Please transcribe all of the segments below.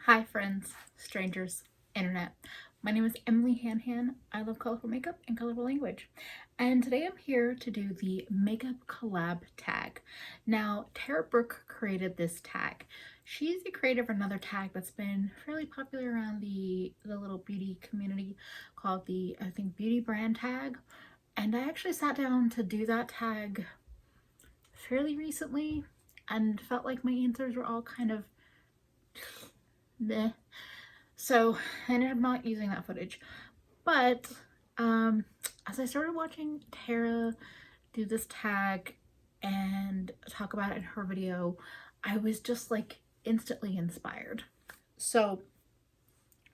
Hi friends, strangers, internet. My name is Emily Hanhan. I love colorful makeup and colorful language. And today I'm here to do the makeup collab tag. Now, Tara Brooke created this tag. She's the creator of another tag that's been fairly popular around the little beauty community called the, I think, beauty brand tag. And I actually sat down to do that tag fairly recently and felt like my answers were all kind of meh. So I ended up not using that footage. But as I started watching Tara do this tag and talk about it in her video, I was just like instantly inspired. So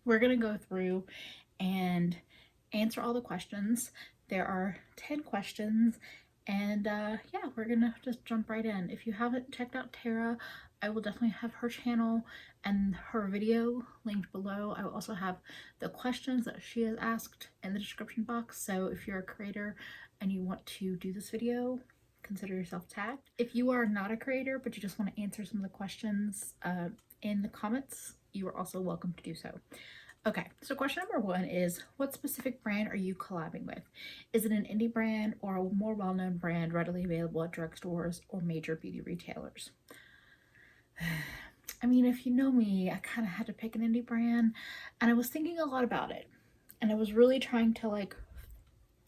we're gonna go through and answer all the questions. There are 10 questions, and yeah, we're gonna just jump right in. If you haven't checked out Tara, I will definitely have her channel and her video linked below. I will also have the questions that she has asked in the description box, so if you're a creator and you want to do this video, consider yourself tagged. If you are not a creator but you just want to answer some of the questions in the comments, you are also welcome to do so. Okay, so question number one is, what specific brand are you collabing with? Is it an indie brand or a more well-known brand readily available at drugstores or major beauty retailers? I mean, if you know me, I kind of had to pick an indie brand, and I was thinking a lot about it, and I was really trying to like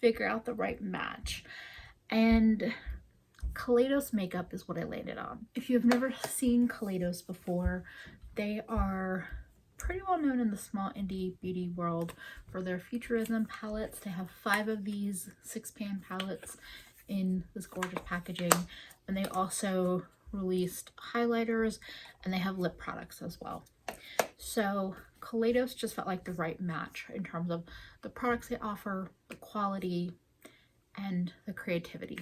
figure out the right match, and Kaleidos makeup is what I landed on. If you've never seen Kaleidos before, they are pretty well known in the small indie beauty world for their futurism palettes. They have 5 of these 6-pan palettes in this gorgeous packaging, and they also released highlighters, and they have lip products as well. So Kaleidos just felt like the right match in terms of the products they offer, the quality, and the creativity.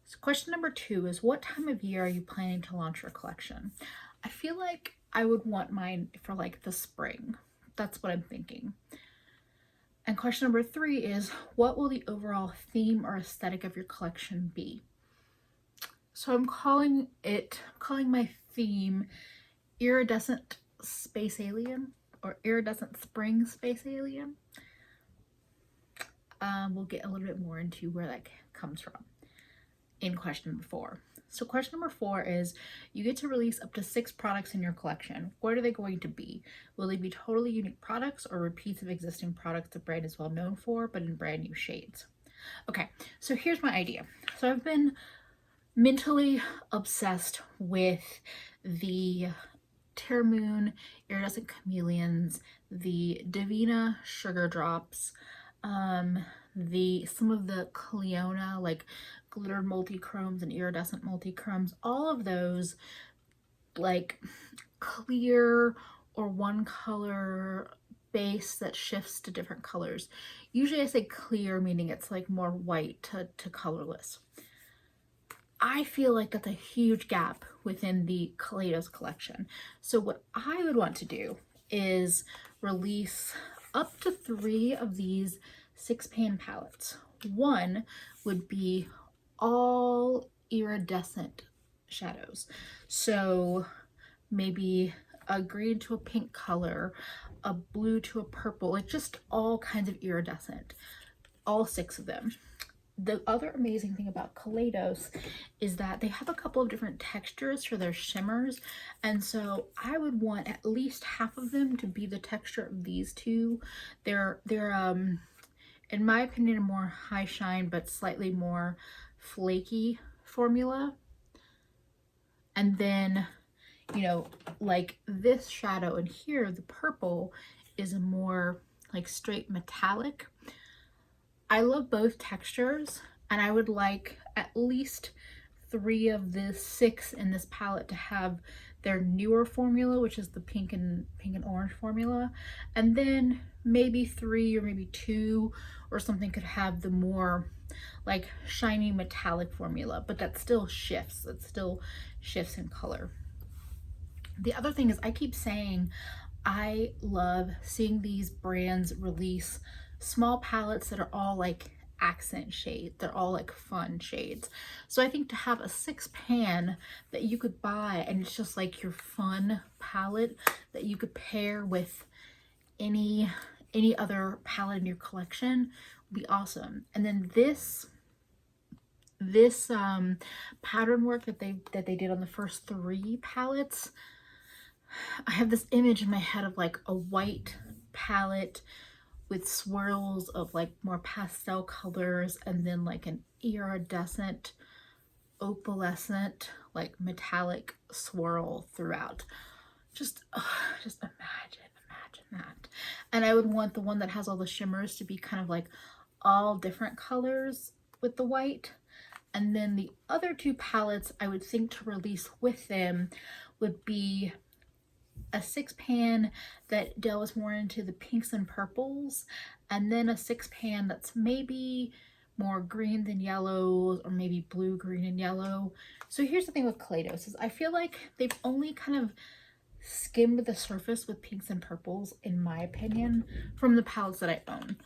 So question number 2 is, what time of year are you planning to launch your collection? I feel like I would want mine for like the spring. That's what I'm thinking. And question number 3 is, what will the overall theme or aesthetic of your collection be? So I'm calling my theme Iridescent Space Alien, or Iridescent Spring Space Alien. We'll get a little bit more into where that comes from in question number 4. So question number 4 is, you get to release up to 6 products in your collection. What are they going to be? Will they be totally unique products or repeats of existing products the brand is well known for, but in brand new shades? Okay, so here's my idea. So I've been mentally obsessed with the Terra Moon Iridescent Chameleons, the Divina Sugar Drops, some of the Cleona like glittered multi-chromes and iridescent multi-chromes, all of those like clear or one color base that shifts to different colors. Usually I say clear, meaning it's like more white to colorless. I feel like that's a huge gap within the Kaleidos collection. So what I would want to do is release up to 3 of these 6-pan palettes. One would be all iridescent shadows. So maybe a green to a pink color, a blue to a purple, like just all kinds of iridescent, all 6 of them. The other amazing thing about Kaleidos is that they have a couple of different textures for their shimmers, and so I would want at least half of them to be the texture of these 2. They're in my opinion a more high shine but slightly more flaky formula. And then, you know, like this shadow in here, the purple, is a more like straight metallic. I love both textures, and I would like at least 3 of the 6 in this palette to have their newer formula, which is the pink and orange formula, and then maybe 3 or maybe 2 or something could have the more like shiny metallic formula, but that still shifts. It still shifts in color. The other thing is, I keep saying I love seeing these brands release small palettes that are all like accent shades. They're all like fun shades. So I think to have a 6-pan that you could buy, and it's just like your fun palette that you could pair with any other palette in your collection would be awesome. And then this pattern work that they did on the first 3 palettes, I have this image in my head of like a white palette with swirls of like more pastel colors, and then like an iridescent opalescent like metallic swirl throughout. Just imagine that. And I would want the one that has all the shimmers to be kind of like all different colors with the white. And then the other 2 palettes I would think to release with them would be a 6-pan that delves more into the pinks and purples, and then a 6-pan that's maybe more green than yellows, or maybe blue, green, and yellow. So here's the thing with Kaleidos is I feel like they've only kind of skimmed the surface with pinks and purples, in my opinion, from the palettes that I own.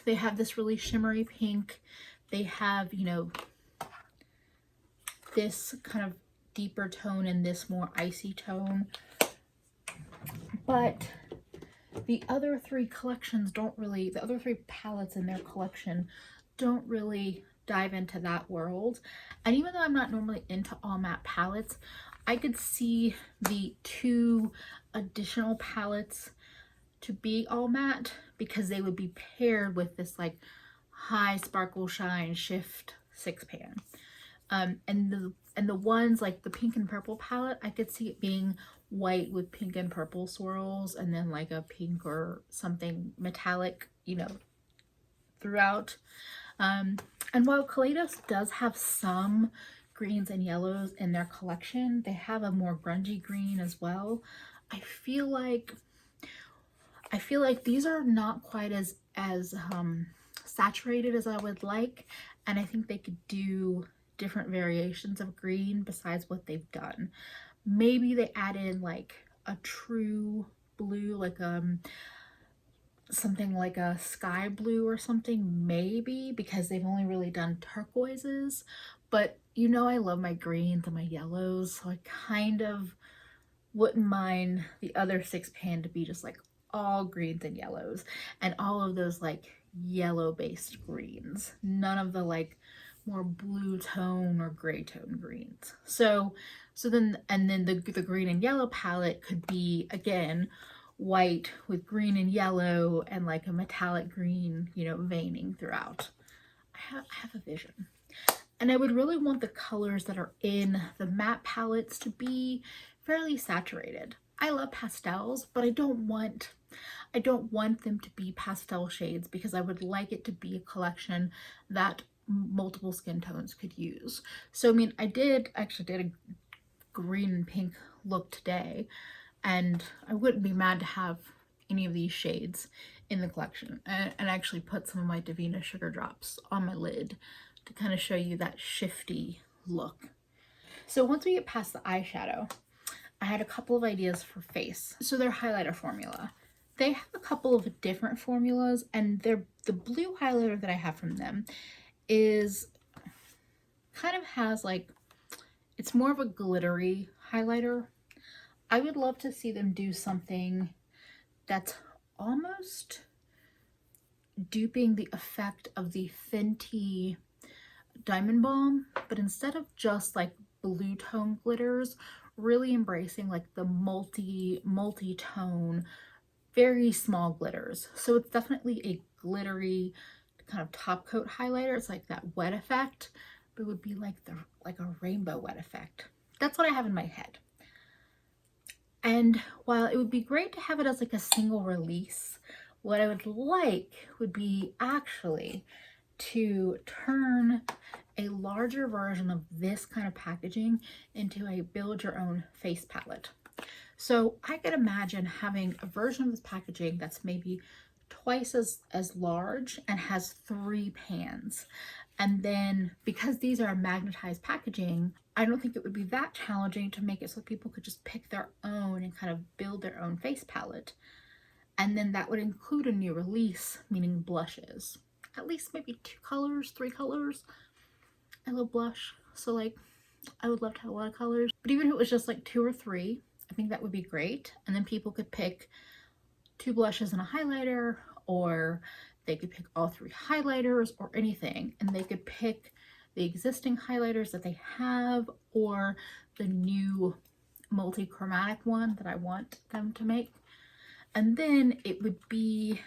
They have this really shimmery pink. They have, you know, this kind of deeper tone and this more icy tone. But the other 3 collections don't really, the other 3 palettes in their collection don't really dive into that world. And even though I'm not normally into all matte palettes, I could see the 2 additional palettes to be all matte because they would be paired with this like high sparkle shine shift 6-pan. And the ones like the pink and purple palette, I could see it being white with pink and purple swirls, and then like a pink or something metallic, you know, throughout. And while Kaleidos does have some greens and yellows in their collection, they have a more grungy green as well. I feel like these are not quite as saturated as I would like, and I think they could do different variations of green besides what they've done. Maybe they add in like a true blue, like something like a sky blue or something, maybe, because they've only really done turquoises. But you know, I love my greens and my yellows, so I kind of wouldn't mind the other 6-pan to be just like all greens and yellows, and all of those like yellow based greens, none of the like more blue tone or gray tone greens. So then the green and yellow palette could be again white with green and yellow and like a metallic green, you know, veining throughout. I have a vision. And I would really want the colors that are in the matte palettes to be fairly saturated. I love pastels, but I don't want them to be pastel shades, because I would like it to be a collection that multiple skin tones could use. So I mean, I actually did a green and pink look today, and I wouldn't be mad to have any of these shades in the collection, and actually put some of my Divina sugar drops on my lid to kind of show you that shifty look. So once we get past the eyeshadow, I had a couple of ideas for face. So their highlighter formula, they have a couple of different formulas, and the blue highlighter that I have from them is kind of has like, it's more of a glittery highlighter. I would love to see them do something that's almost duping the effect of the Fenty Diamond Balm, but instead of just like blue tone glitters, really embracing like the multi-tone, very small glitters. So it's definitely a glittery kind of top coat highlighter. It's like that wet effect, but it would be like a rainbow wet effect. That's what I have in my head. And while it would be great to have it as like a single release, what I would like would be actually to turn a larger version of this kind of packaging into a build your own face palette. So I could imagine having a version of this packaging that's maybe twice as large and has 3 pans. And then because these are magnetized packaging, I don't think it would be that challenging to make it so people could just pick their own and kind of build their own face palette. And then that would include a new release, meaning blushes. at least maybe 2 colors, 3 colors. I love blush, so like I would love to have a lot of colors, but even if it was just like 2 or 3, I think that would be great. And then people could pick 2 blushes and a highlighter, or they could pick all 3 highlighters or anything, and they could pick the existing highlighters that they have or the new multi-chromatic one that I want them to make. And then it would be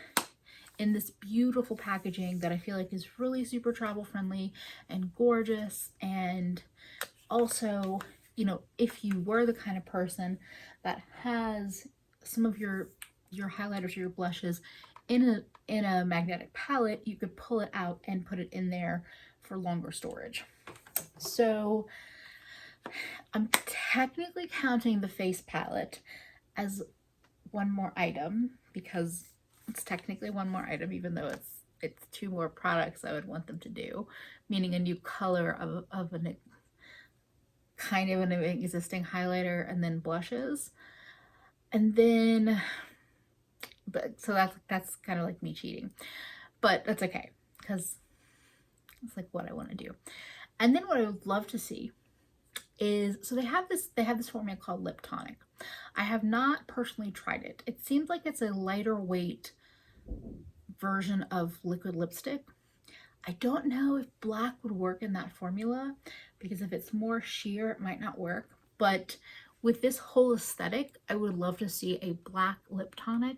in this beautiful packaging that I feel like is really super travel friendly and gorgeous. And also, you know, if you were the kind of person that has some of your highlighters or your blushes in a magnetic palette, you could pull it out and put it in there for longer storage. So I'm technically counting the face palette as one more item because it's technically one more item, even though it's 2 more products I would want them to do, meaning a new color of an kind of an existing highlighter and then blushes. And then, but so that's kind of like me cheating, but that's okay because it's like what I want to do. And then what I would love to see is, so they have this formula called Lip Tonic. I have not personally tried it. It seems like it's a lighter weight version of liquid lipstick. I don't know if black would work in that formula because if it's more sheer, it might not work. But with this whole aesthetic, I would love to see a black lip tonic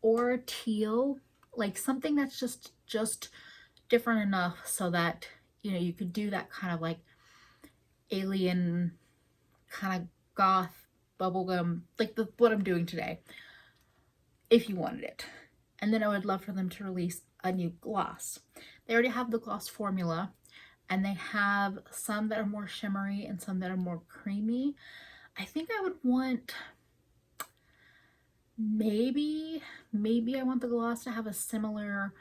or a teal, like something that's just different enough so that, you know, you could do that kind of like alien kind of goth bubblegum, like what I'm doing today, if you wanted it. And then I would love for them to release a new gloss. They already have the gloss formula, and they have some that are more shimmery and some that are more creamy. I think I would want, maybe I want the gloss to have a similar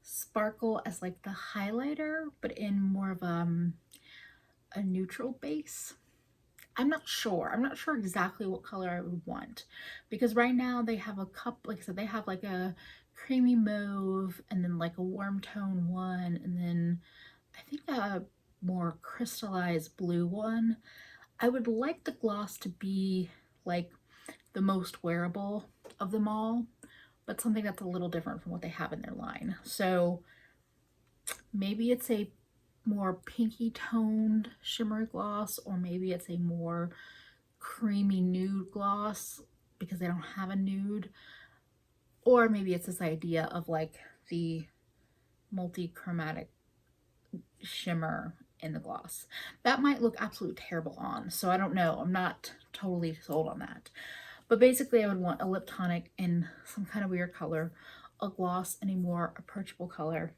sparkle as like the highlighter, but in more of a neutral base. I'm not sure exactly what color I would want, because right now they have a couple, like I said, they have like a creamy mauve and then like a warm tone one, and then I think a more crystallized blue one. I would like the gloss to be like the most wearable of them all, but something that's a little different from what they have in their line. So maybe it's a more pinky toned shimmery gloss, or maybe it's a more creamy nude gloss because they don't have a nude, or maybe it's this idea of like the multi-chromatic shimmer in the gloss. That might look absolutely terrible on, so I don't know. I'm not totally sold on that. But basically I would want a lip tonic in some kind of weird color, a gloss in a more approachable color,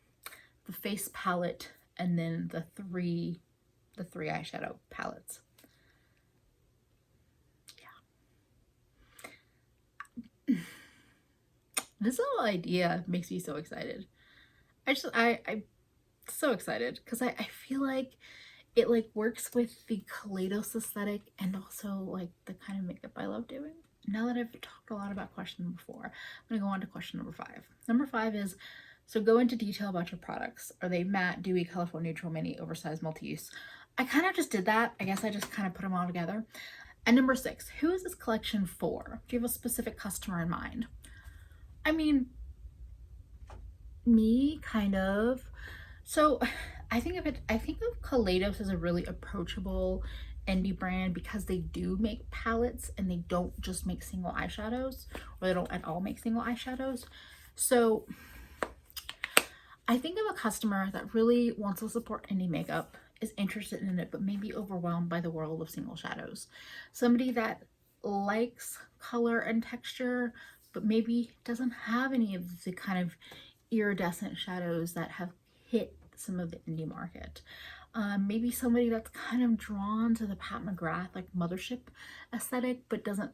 the face palette, and then the three eyeshadow palettes. Yeah. This whole idea makes me so excited. I'm so excited because I feel like it like works with the Kaleidos aesthetic and also like the kind of makeup I love doing. Now that I've talked a lot about question number 4, I'm gonna go on to question number 5. Number 5 is, so go into detail about your products. Are they matte, dewy, colorful, neutral, mini, oversized, multi-use? I kind of just did that. I guess I just kind of put them all together. And number 6, who is this collection for? Do you have a specific customer in mind? I mean, me, kind of. So I think of Kaleidos as a really approachable indie brand because they do make palettes and they don't just make single eyeshadows, or they don't at all make single eyeshadows. So I think of a customer that really wants to support indie makeup, is interested in it, but maybe overwhelmed by the world of single shadows. Somebody that likes color and texture, but maybe doesn't have any of the kind of iridescent shadows that have hit some of the indie market. Maybe somebody that's kind of drawn to the Pat McGrath like mothership aesthetic, but doesn't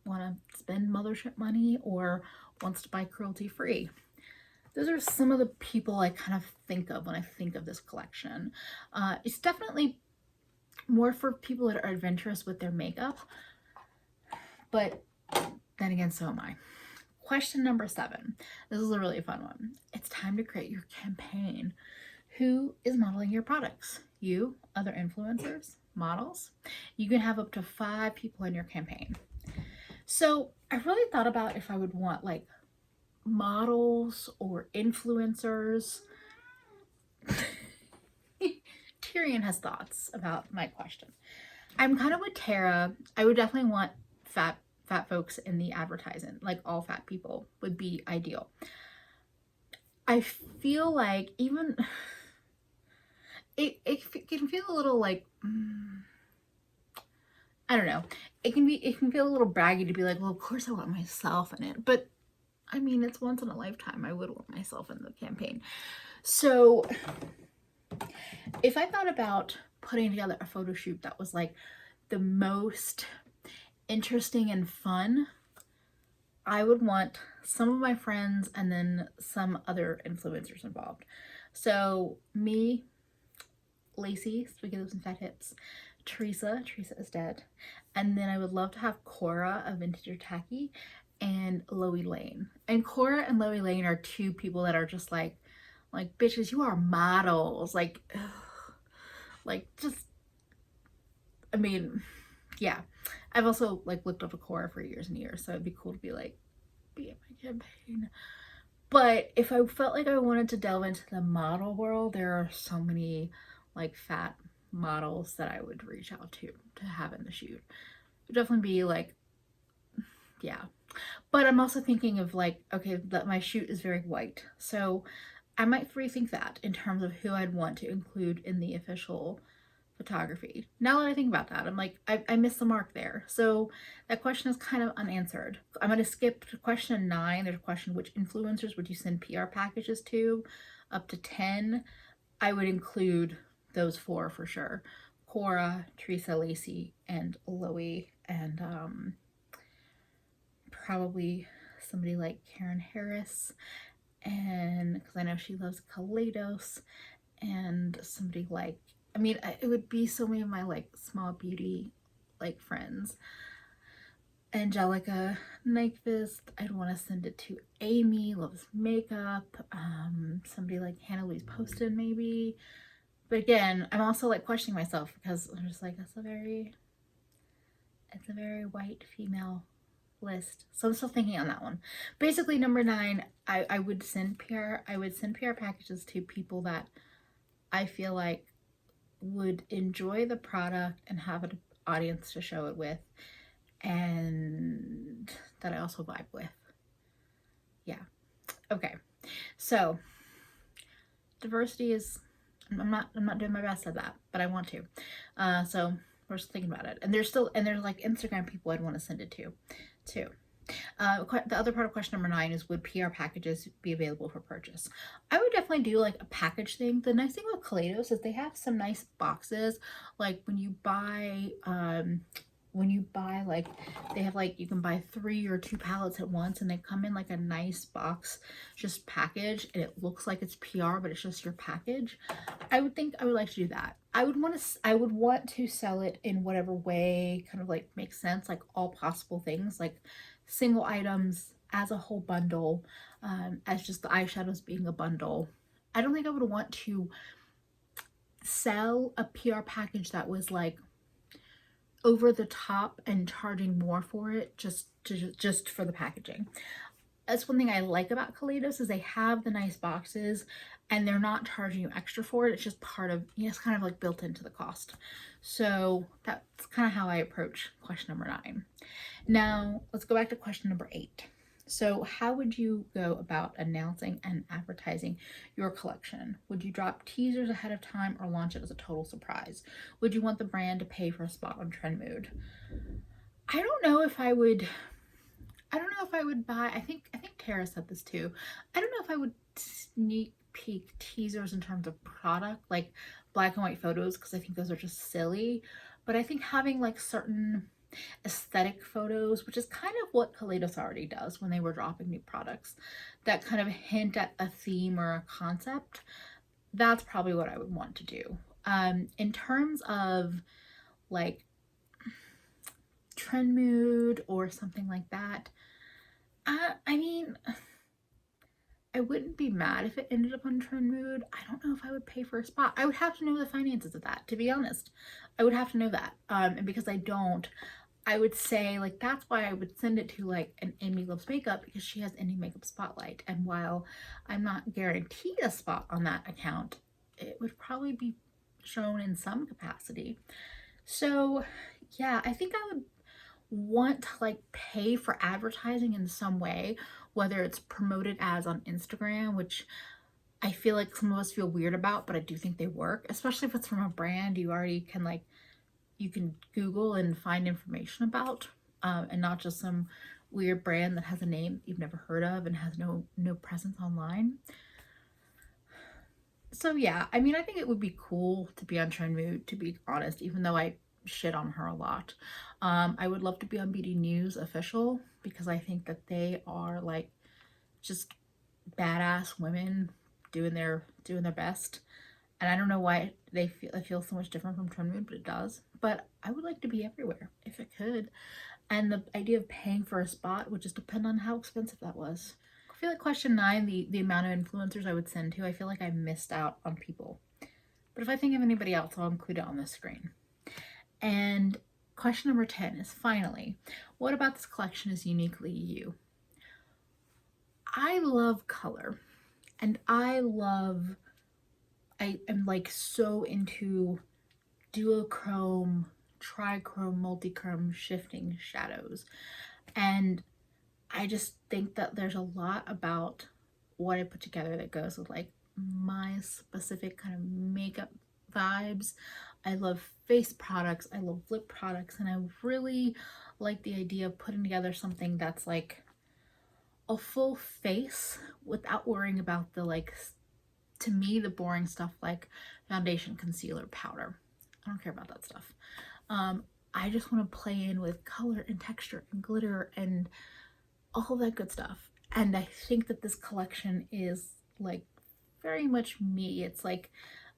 want to spend mothership money or wants to buy cruelty free. Those are some of the people I kind of think of when I think of this collection. It's definitely more for people that are adventurous with their makeup, but then again, so am I. Question number 7. This is a really fun one. It's time to create your campaign. Who is modeling your products? You, other influencers, models? You can have up to 5 people in your campaign. So I really thought about if I would want like models or influencers. Tyrion has thoughts about my question. I'm kind of with Tara. I would definitely want fat folks in the advertisement. Like all fat people would be ideal. I feel like even it can feel a little like I don't know. It can feel a little braggy to be like, well, of course I want myself in it. But I mean, it's once in a lifetime. I would want myself in the campaign. So if I thought about putting together a photo shoot that was like the most interesting and fun, I would want some of my friends and then some other influencers involved. So me, Lacey, Spaghetti Lips and Fat Hips, Teresa is dead, and then I would love to have Cora of Vintage or Tacky, and Loey Lane. And Cora and Loey Lane are 2 people that are just like bitches, you are models. Like, ugh, like just, I mean, yeah. I've also like looked up to Cora for years and years, so it'd be cool to be like, be in my campaign. But if I felt like I wanted to delve into the model world, there are so many like fat models that I would reach out to have in the shoot. It would definitely be like, yeah. But I'm also thinking of like, okay, that my shoot is very white, so I might rethink that in terms of who I'd want to include in the official photography. Now that I think about that, I'm like, I missed the mark there. So that question is kind of unanswered. I'm going to skip to question 9. There's a question, which influencers would you send PR packages to? Up to 10. I would include those 4 for sure. Cora, Teresa, Lacey, and Loey, and probably somebody like Karen Harris, and because I know she loves Kaleidos, and somebody like, I mean, it would be so many of my like small beauty like friends. Angelica Nyquist, I'd want to send it to Amy, loves makeup, somebody like Hannah Louise Poston maybe. But again, I'm also like questioning myself because I'm just like, it's a very white female list. So I'm still thinking on that one. Basically, number 9, I would send PR packages to people that I feel like would enjoy the product and have an audience to show it with, and that I also vibe with. Yeah. Okay. So diversity is, I'm not doing my best at that, but I want to. So we're just thinking about it. And there's like Instagram people I'd want to send it to too. The other part of question number 9 is, would PR packages be available for purchase? I would definitely do like a package thing. The nice thing about Kaleidos is they have some nice boxes. Like when you buy like, they have like, you can buy 3 or 2 palettes at once, and they come in like a nice box, just package, and it looks like it's PR, but it's just your package. I would think I would like to do that. I would want to sell it in whatever way kind of like makes sense, like all possible things, like single items, as a whole bundle, as just the eyeshadows being a bundle. I don't think I would want to sell a PR package that was like over the top and charging more for it just for the packaging. That's one thing I like about Kaleidos, is they have the nice boxes and they're not charging you extra for it. It's just part of, it's kind of like built into the cost. So that's kind of how I approach question number 9. Now let's go back to question number 8. So how would you go about announcing and advertising your collection? Would you drop teasers ahead of time or launch it as a total surprise? Would you want the brand to pay for a spot on Trend Mood? I don't know if I would buy, I think Tara said this too. I don't know if I would sneak peek teasers in terms of product, like black and white photos, because I think those are just silly. But I think having like certain aesthetic photos, which is kind of what Kaleidos already does when they were dropping new products, that kind of hint at a theme or a concept, that's probably what I would want to do. In terms of like Trend Mood or something like that, I mean, I wouldn't be mad if it ended up on Trend Mood. I don't know if I would pay for a spot. I would have to know the finances of that, to be honest. I would have to know that. And because I don't, I would say like that's why I would send it to like an Amy Loves Makeup, because she has Indie Makeup Spotlight. And while I'm not guaranteed a spot on that account, it would probably be shown in some capacity. So yeah, I think I would want to like pay for advertising in some way, whether it's promoted as on Instagram, which I feel like some of us feel weird about, but I do think they work, especially if it's from a brand you already can like, you can Google and find information about, and not just some weird brand that has a name you've never heard of and has no presence online. So yeah, I mean, I think it would be cool to be on Trend Mood, to be honest, even though I shit on her a lot. I would love to be on BD News Official, because I think that they are like just badass women doing their best. And I don't know why it feels so much different from Trend Mood, but it does. But I would like to be everywhere if it could. And the idea of paying for a spot would just depend on how expensive that was. I feel like question 9, the amount of influencers I would send to, I feel like I missed out on people. But if I think of anybody else, I'll include it on the screen. And question number 10 is finally, what about this collection is uniquely you? I love color, and I am like so into duochrome, trichrome, multichrome shifting shadows. And I just think that there's a lot about what I put together that goes with like my specific kind of makeup vibes. I love face products, I love lip products, and I really like the idea of putting together something that's like a full face without worrying about the like, to me, the boring stuff like foundation, concealer, powder. I don't care about that stuff. I just want to play in with color and texture and glitter and all that good stuff. And I think that this collection is like very much me. It's like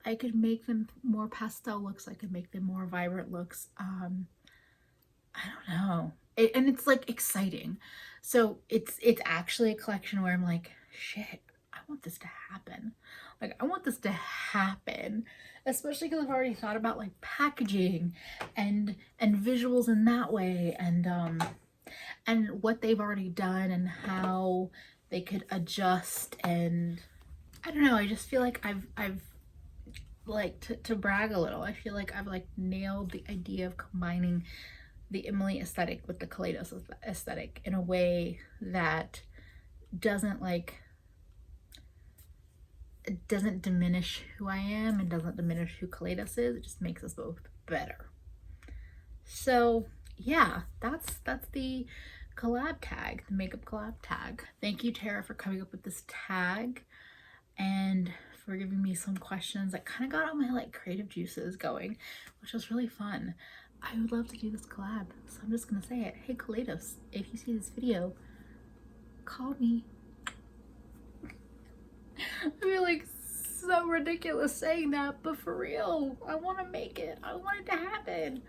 I could make them more pastel looks, I could make them more vibrant looks. I don't know. And it's like exciting. So it's actually a collection where I'm like, shit, I want this to happen. Like I want this to happen, especially because I've already thought about like packaging and visuals in that way, and what they've already done and how they could adjust. And I don't know, I just feel like I've like to brag a little, I feel like I've like nailed the idea of combining the Emily aesthetic with the Kaleidos aesthetic in a way that doesn't like, it doesn't diminish who I am and doesn't diminish who Kaleidos is. It just makes us both better. So yeah, that's the collab tag, the makeup collab tag. Thank you, Tara, for coming up with this tag and for giving me some questions that kind of got all my like creative juices going, which was really fun. I would love to do this collab, so I'm just gonna say it. Hey Kaleidos, if you see this video, call me. I feel like so ridiculous saying that, but for real, I want to make it. I want it to happen.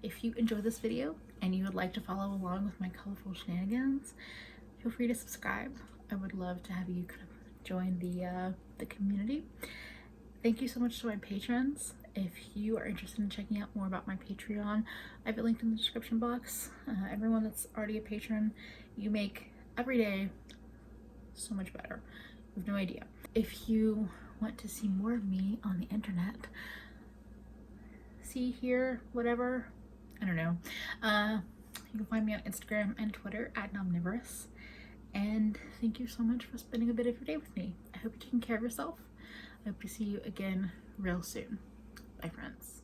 If you enjoyed this video and you would like to follow along with my colorful shenanigans, feel free to subscribe. I would love to have you kind of join the community. Thank you so much to my patrons. If you are interested in checking out more about my Patreon, I have it linked in the description box. Everyone that's already a patron, you make every day so much better. You have no idea. If you want to see more of me on the internet, see, hear, whatever, I don't know, you can find me on Instagram and Twitter at Nomnivorous. And thank you so much for spending a bit of your day with me. I hope you're taking care of yourself. I hope to see you again real soon. Bye, friends.